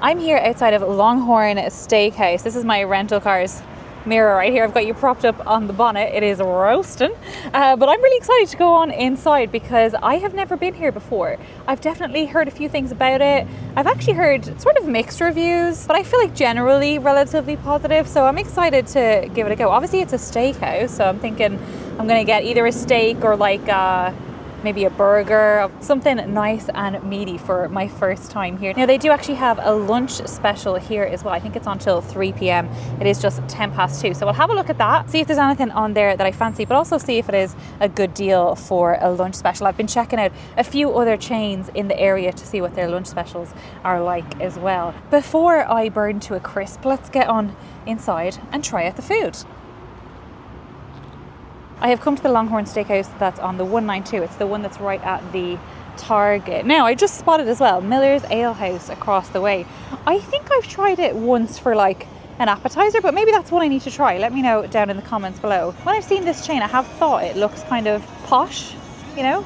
I'm here outside of LongHorn Steakhouse. This is my rental car's mirror right here. I've got you propped up on the bonnet. It is roasting, but I'm really excited to go on inside because I have never been here before. I've definitely heard a few things about it. I've actually heard sort of mixed reviews, but I feel like generally relatively positive, so I'm excited to give it a go. Obviously it's a steakhouse, so I'm thinking I'm gonna get either a steak or like maybe a burger, something nice and meaty for my first time here. Now they do actually have a lunch special here as well. I think it's until 3 p.m. It is just 2:10, so I'll have a look at that, see if there's anything on there that I fancy, but also see if it is a good deal for a lunch special. I've been checking out a few other chains in the area to see what their lunch specials are like as well. Before I burn to a crisp, let's get on inside and try out the food. I have come to the LongHorn Steakhouse that's on the 192. It's the one that's right at the Target. Now, I just spotted as well Miller's Ale House across the way. I think I've tried it once for like an appetizer, but maybe that's what I need to try. Let me know down in the comments below. When I've seen this chain, I have thought it looks kind of posh, you know?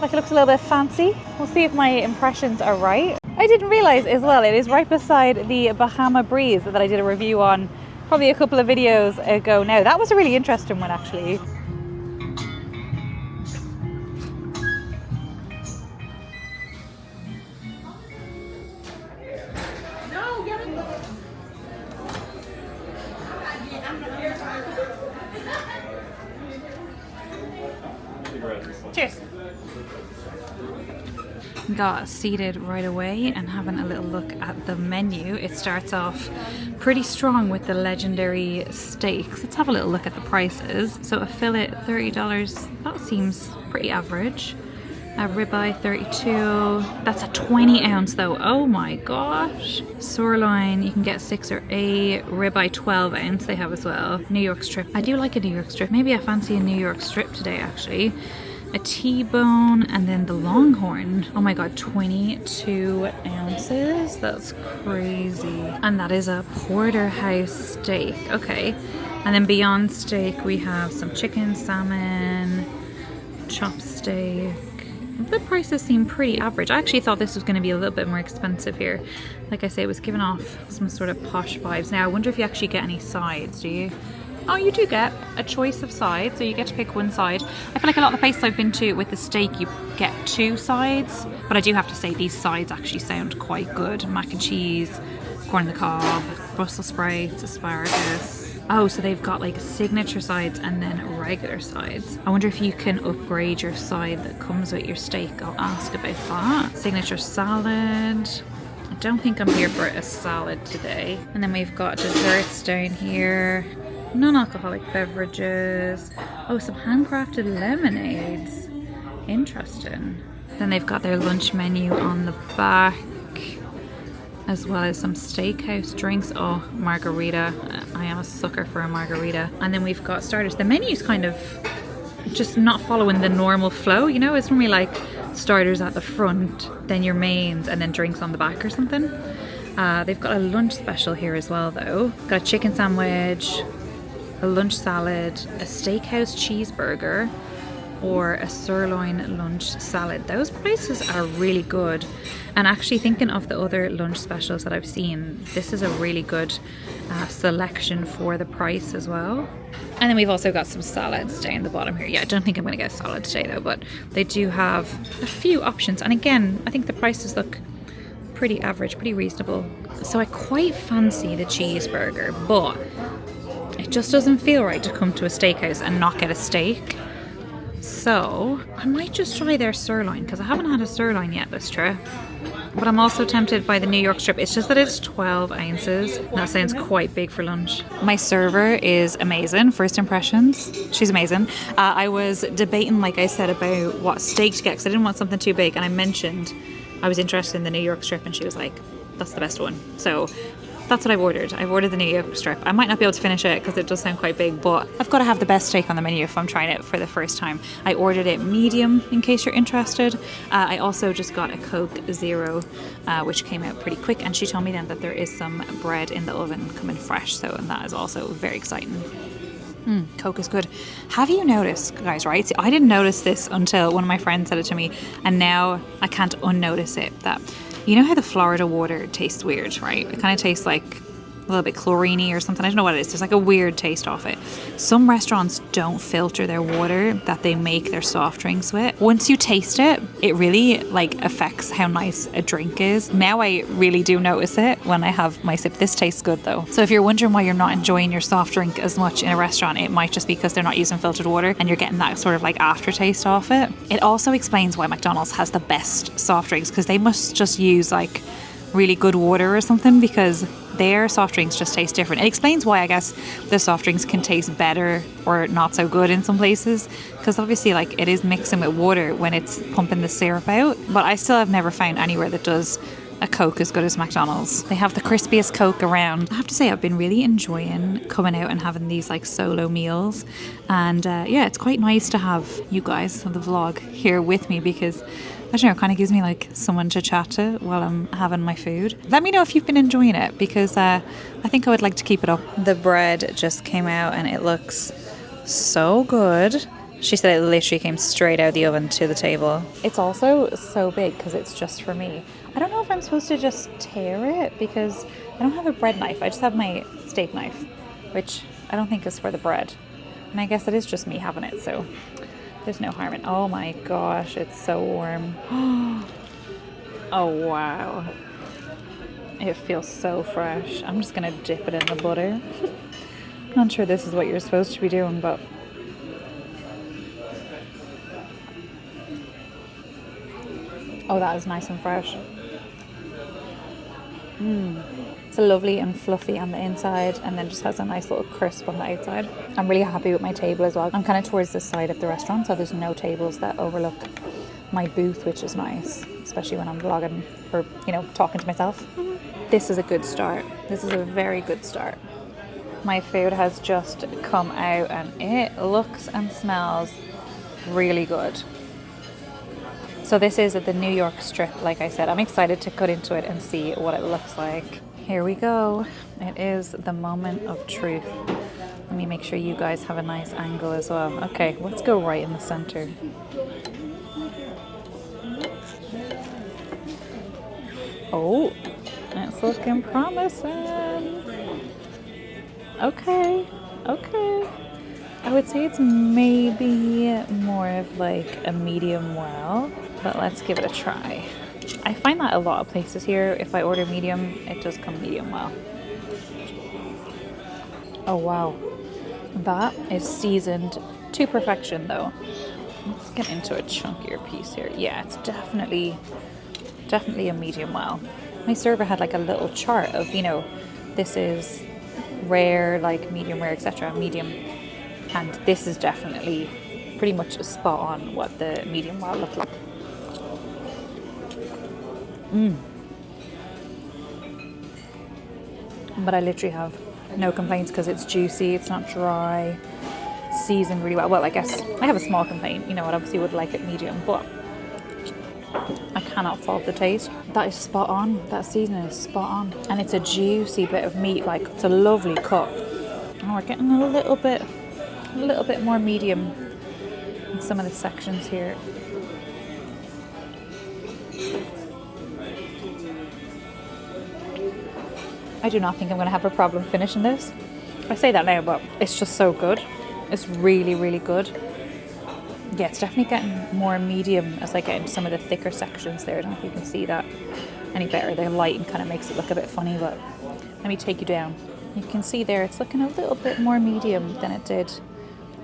Like it looks a little bit fancy. We'll see if my impressions are right. I didn't realize as well, it is right beside the Bahama Breeze that I did a review on probably a couple of videos ago now. That was a really interesting one actually. Cheers. Got seated right away and having a little look at the menu. It starts off pretty strong with the legendary steaks. Let's have a little look at the prices. So a fillet, $30. That seems pretty average. A ribeye, $32. That's a 20 ounce though. Oh my gosh. Sirloin, you can get 6 or 8. Ribeye, 12 ounce they have as well. New York strip. I do like a New York strip. Maybe I fancy a New York strip today actually. A T-bone, and then the Longhorn. Oh my god, 22 ounces. That's crazy. And that is a porterhouse steak. Okay. And then beyond steak, we have some chicken, salmon, chopsteak. The prices seem pretty average. I actually thought this was going to be a little bit more expensive here. Like I say, it was giving off some sort of posh vibes. Now, I wonder if you actually get any sides, do you? Oh, you do get a choice of sides, so you get to pick one side. I feel like a lot of the places I've been to with the steak, you get 2 sides. But I do have to say, these sides actually sound quite good. Mac and cheese, corn on the cob, Brussels sprouts, asparagus. Oh, so they've got like signature sides and then regular sides. I wonder if you can upgrade your side that comes with your steak. I'll ask about that. Signature salad. I don't think I'm here for a salad today. And then we've got desserts down here. Non-alcoholic beverages. Oh, some handcrafted lemonades. Interesting. Then they've got their lunch menu on the back, as well as some steakhouse drinks. Oh, margarita. I am a sucker for a margarita. And then we've got starters. The menu's kind of just not following the normal flow, you know? It's normally like starters at the front, then your mains, and then drinks on the back or something. They've got a lunch special here as well, though. Got a chicken sandwich, a lunch salad, a steakhouse cheeseburger, or a sirloin lunch salad. Those prices are really good. And actually thinking of the other lunch specials that I've seen, this is a really good selection for the price as well. And then we've also got some salads down the bottom here. Yeah, I don't think I'm going to get a salad today though, but they do have a few options. And again, I think the prices look pretty average, pretty reasonable. So I quite fancy the cheeseburger, but it just doesn't feel right to come to a steakhouse and not get a steak. So I might just try their sirloin because I haven't had a sirloin yet this trip. But I'm also tempted by the New York strip. It's just that it's 12 ounces. And that sounds quite big for lunch. My server is amazing. First impressions, she's amazing. I was debating, like I said, about what steak to get because I didn't want something too big. And I mentioned I was interested in the New York strip and she was like, that's the best one. So that's what I've ordered. I've ordered the New York strip. I might not be able to finish it because it does sound quite big, but I've got to have the best steak on the menu if I'm trying it for the first time. I ordered it medium in case you're interested. I also just got a Coke Zero, which came out pretty quick, and she told me then that there is some bread in the oven coming fresh, so and that is also very exciting. Coke is good. Have you noticed, guys, right? See, I didn't notice this until one of my friends said it to me, and now I can't unnotice it, that You know how the Florida water tastes weird, right? It kind of tastes like a little bit chlorine-y or something. I don't know what it is. There's like a weird taste off it. Some restaurants don't filter their water that they make their soft drinks with. Once you taste it, it really like affects how nice a drink is. Now I really do notice it when I have my sip. This tastes good though. So if you're wondering why you're not enjoying your soft drink as much in a restaurant, it might just be because they're not using filtered water and you're getting that sort of like aftertaste off it. It also explains why McDonald's has the best soft drinks, because they must just use like really good water or something, because their soft drinks just taste different. It explains why I guess the soft drinks can taste better or not so good in some places, because obviously like it is mixing with water when it's pumping the syrup out. But I still have never found anywhere that does a Coke as good as McDonald's. They have the crispiest Coke around. I have to say I've been really enjoying coming out and having these like solo meals, and yeah, it's quite nice to have you guys on the vlog here with me, because I don't know, it kind of gives me like someone to chat to while I'm having my food. Let me know if you've been enjoying it, because I think I would like to keep it up. The bread just came out and it looks so good. She said it literally came straight out of the oven to the table. It's also so big because it's just for me. I don't know if I'm supposed to just tear it, because I don't have a bread knife. I just have my steak knife, which I don't think is for the bread. And I guess it is just me having it, so there's no harm in. Oh my gosh, it's so warm. Oh wow. It feels so fresh. I'm just gonna dip it in the butter. Not sure this is what you're supposed to be doing, but oh, that is nice and fresh. It's lovely and fluffy on the inside, and then just has a nice little crisp on the outside. I'm really happy with my table as well. I'm kind of towards the side of the restaurant, so there's no tables that overlook my booth, which is nice, especially when I'm vlogging or, you know, talking to myself. This is a good start. This is a very good start. My food has just come out and it looks and smells really good. So this is at the New York strip, like I said. I'm excited to cut into it and see what it looks like. Here we go. It is the moment of truth. Let me make sure you guys have a nice angle as well. Okay, let's go right in the center. Oh, it's looking promising. Okay, okay. I would say it's maybe more of like a medium well, but let's give it a try. I find that a lot of places here, if I order medium, it does come medium well. Oh wow, that is seasoned to perfection though. Let's get into a chunkier piece here. Yeah, it's definitely a medium well. My server had like a little chart of, you know, this is rare, like medium rare, etc. medium, and this is definitely pretty much spot on what the medium well looked like. But I literally have no complaints because it's juicy, it's not dry, seasoned really well. Well, I guess I have a small complaint, you know, I obviously would like it medium, but I cannot fault the taste. That is spot on. That seasoning is spot on, and it's a juicy bit of meat. Like, it's a lovely cut. Oh, we're getting a little bit more medium in some of the sections here. I do not think I'm going to have a problem finishing this. I say that now, but it's just so good. It's really, really good. Yeah, it's definitely getting more medium as I get into some of the thicker sections there. I don't know if you can see that any better. The lighting kind of makes it look a bit funny, but let me take you down. You can see there it's looking a little bit more medium than it did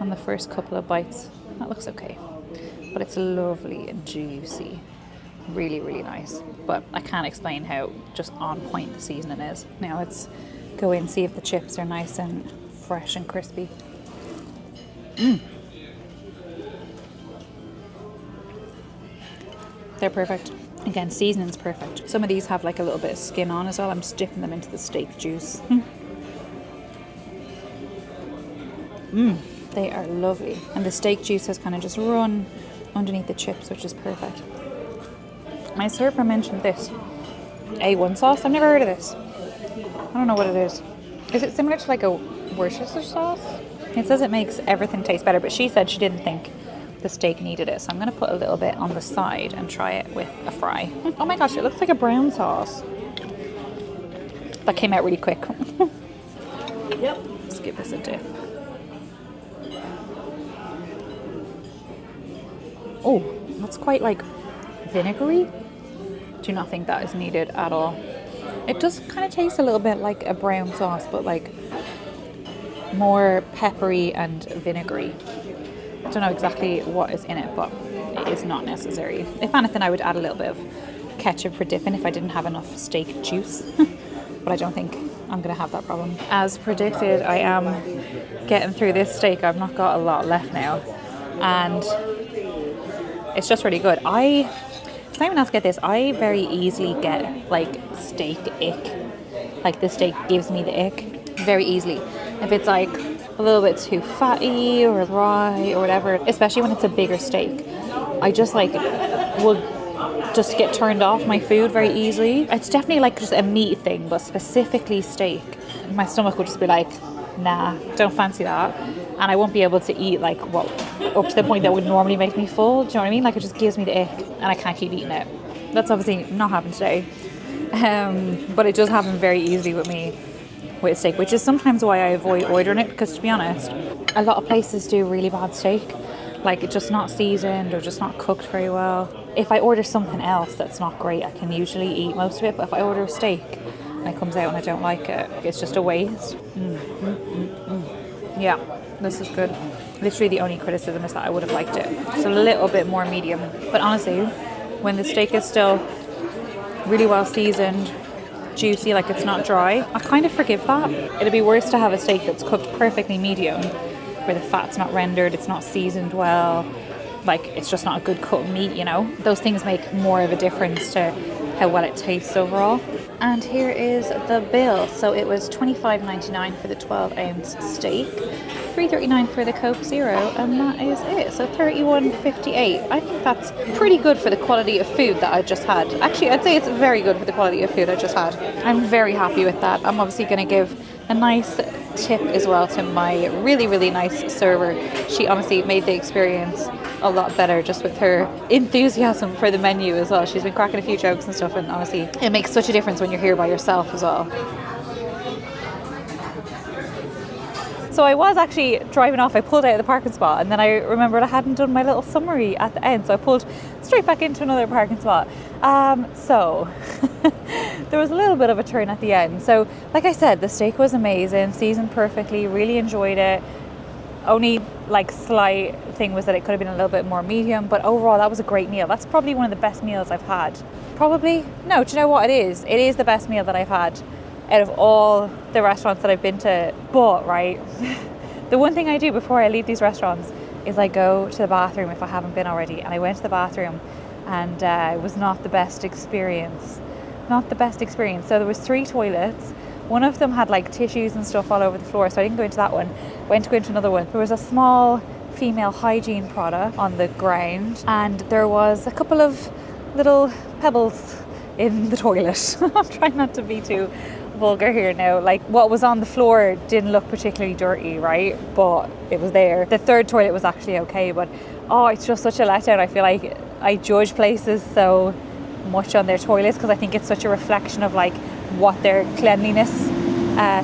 on the first couple of bites. That looks okay, but it's lovely and juicy. Really, really nice. But I can't explain how just on point the seasoning is. Now let's go in and see if the chips are nice and fresh and crispy. They're perfect. Again, seasoning's perfect. Some of these have like a little bit of skin on as well. I'm just dipping them into the steak juice. They are lovely. And the steak juice has kind of just run underneath the chips, which is perfect. My server mentioned this A1 sauce. I've never heard of this. I don't know what it is. Is it similar to like a Worcestershire sauce? It says it makes everything taste better, but she said she didn't think the steak needed it. So I'm going to put a little bit on the side and try it with a fry. Oh my gosh, it looks like a brown sauce. That came out really quick. Yep. Let's give this a dip. Oh, that's quite like vinegary. Do not think that is needed at all. It does kind of taste a little bit like a brown sauce, but like more peppery and vinegary. I don't know exactly what is in it, but it is not necessary. If anything, I would add a little bit of ketchup for dipping if I didn't have enough steak juice. But I don't think I'm going to have that problem. As predicted, I am getting through this steak. I've not got a lot left now. And it's just really good. If anyone else get this, I very easily get like steak ick. Like the steak gives me the ick very easily. If it's like a little bit too fatty or dry or whatever, especially when it's a bigger steak, I just like will just get turned off my food very easily. It's definitely like just a meat thing, but specifically steak. My stomach will just be like, nah, don't fancy that. And I won't be able to eat like what up to the point that would normally make me full. Do you know what I mean? Like it just gives me the ick and I can't keep eating it. That's obviously not happened today. But it does happen very easily with me with steak, which is sometimes why I avoid ordering it, because to be honest, a lot of places do really bad steak. Like it's just not seasoned or just not cooked very well. If I order something else that's not great, I can usually eat most of it. But if I order a steak and it comes out and I don't like it, it's just a waste. Yeah, this is good. Literally the only criticism is that I would have liked it just a little bit more medium. But honestly, when the steak is still really well seasoned, juicy, like it's not dry, I kind of forgive that. It'd be worse to have a steak that's cooked perfectly medium, where the fat's not rendered, it's not seasoned well, like it's just not a good cut meat, you know? Those things make more of a difference to how well it tastes overall. And here is the bill. So it was $25.99 for the 12-ounce steak, $3.39 for the Coke Zero, and that is it. So $31.58. I think that's pretty good for the quality of food that I just had. Actually, I'd say it's very good for the quality of food I just had. I'm very happy with that. I'm obviously going to give a nice tip as well to my really, really nice server. She honestly made the experience a lot better just with her enthusiasm for the menu as well. She's been cracking a few jokes and stuff, and honestly it makes such a difference when you're here by yourself as well. So I was actually driving off, I pulled out of the parking spot, and then I remembered I hadn't done my little summary at the end, so I pulled straight back into another parking spot. So there was a little bit of a turn at the end. So like I said, the steak was amazing, seasoned perfectly, really enjoyed it. Only like slight thing was that it could have been a little bit more medium, but overall that was a great meal. That's probably one of the best meals I've had. Probably? No, do you know what it is? It is the best meal that I've had out of all the restaurants that I've been to. But, right, the one thing I do before I leave these restaurants is I go to the bathroom if I haven't been already. And I went to the bathroom and it was not the best experience. Not the best experience. So there was 3 toilets. One of them had like tissues and stuff all over the floor, so I didn't go into that one. Went to go into another one. There was a small female hygiene product on the ground, and there was a couple of little pebbles in the toilet. I'm trying not to be too vulgar here now. Like what was on the floor didn't look particularly dirty, right? But it was there. The 3rd toilet was actually okay, but oh, it's just such a letdown. I feel like I judge places so much on their toilets because I think it's such a reflection of like what their cleanliness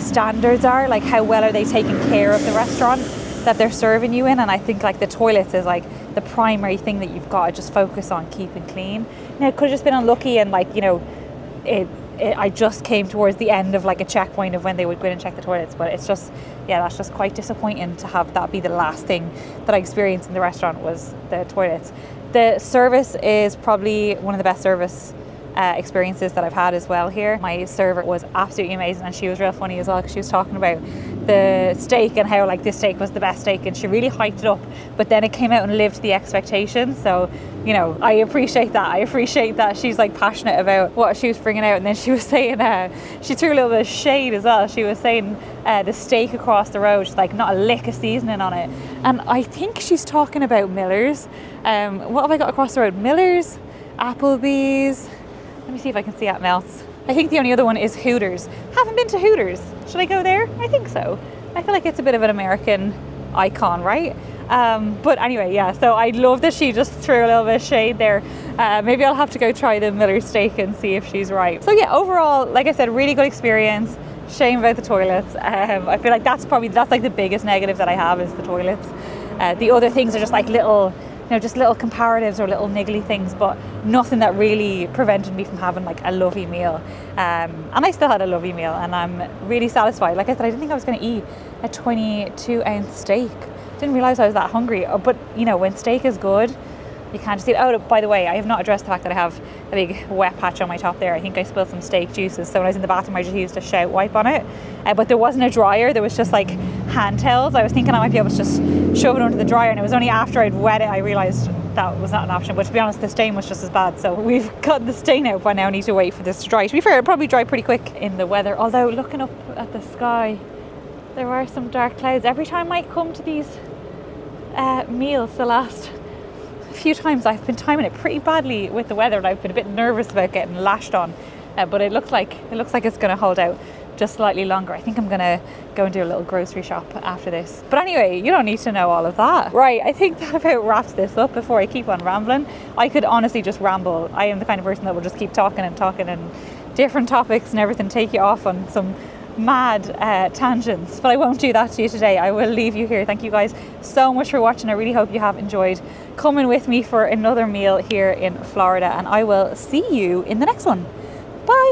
standards are, like how well are they taking care of the restaurant that they're serving you in. And I think like the toilets is like the primary thing that you've got to just focus on keeping clean. Now it could have just been unlucky and like, you know, I just came towards the end of like a checkpoint of when they would go in and check the toilets, but it's just, yeah, that's just quite disappointing to have that be the last thing that I experienced in the restaurant was the toilets. The service is probably one of the best service experiences that I've had as well here. My server was absolutely amazing, and she was real funny as well because she was talking about the steak and how like this steak was the best steak, and she really hyped it up, but then it came out and lived to the expectations. So, you know, I appreciate that she's like passionate about what she was bringing out. And then she was saying she threw a little bit of shade as well. She was saying the steak across the road, like not a lick of seasoning on it, and I think she's talking about Miller's. What have I got across the road? Miller's, Applebee's. Let me see if I can see anything else. I think the only other one is Hooters. Haven't been to Hooters. Should I go there? I think so. I feel like it's a bit of an American icon, right? But anyway, yeah, so I love that she just threw a little bit of shade there. Maybe I'll have to go try the Miller steak and see if she's right. So yeah, overall, like I said, really good experience. Shame about the toilets. I feel like that's like the biggest negative that I have is the toilets. The other things are just like little, just little comparatives or little niggly things, but nothing that really prevented me from having like a lovely meal. And I still had a lovely meal, and I'm really satisfied. Like I said, I didn't think I was going to eat a 22-ounce steak. Didn't realize I was that hungry. But when steak is good, you can't just eat. Oh, by the way, I have not addressed the fact that I have a big wet patch on my top there. I think I spilled some steak juices, so when I was in the bathroom I just used a shout wipe on it, but there wasn't a dryer. There was just like hand towels. I was thinking I might be able to just shove it under the dryer, and it was only after I'd wet it I realized that was not an option. But to be honest, the stain was just as bad, so we've got the stain out by now. I need to wait for this to dry. To be fair, it'll probably dry pretty quick in the weather, although looking up at the sky there are some dark clouds. Every time I come to these meals the last few times I've been timing it pretty badly with the weather, and I've been a bit nervous about getting lashed on, but it looks like it's going to hold out just slightly longer. I think I'm going to go and do a little grocery shop after this. But anyway, you don't need to know all of that. Right, I think that about wraps this up before I keep on rambling. I could honestly just ramble. I am the kind of person that will just keep talking and different topics and everything, take you off on some mad tangents, but I won't do that to you today. I will leave you here. Thank you guys so much for watching. I really hope you have enjoyed coming with me for another meal here in Florida, and I will see you in the next one. Bye.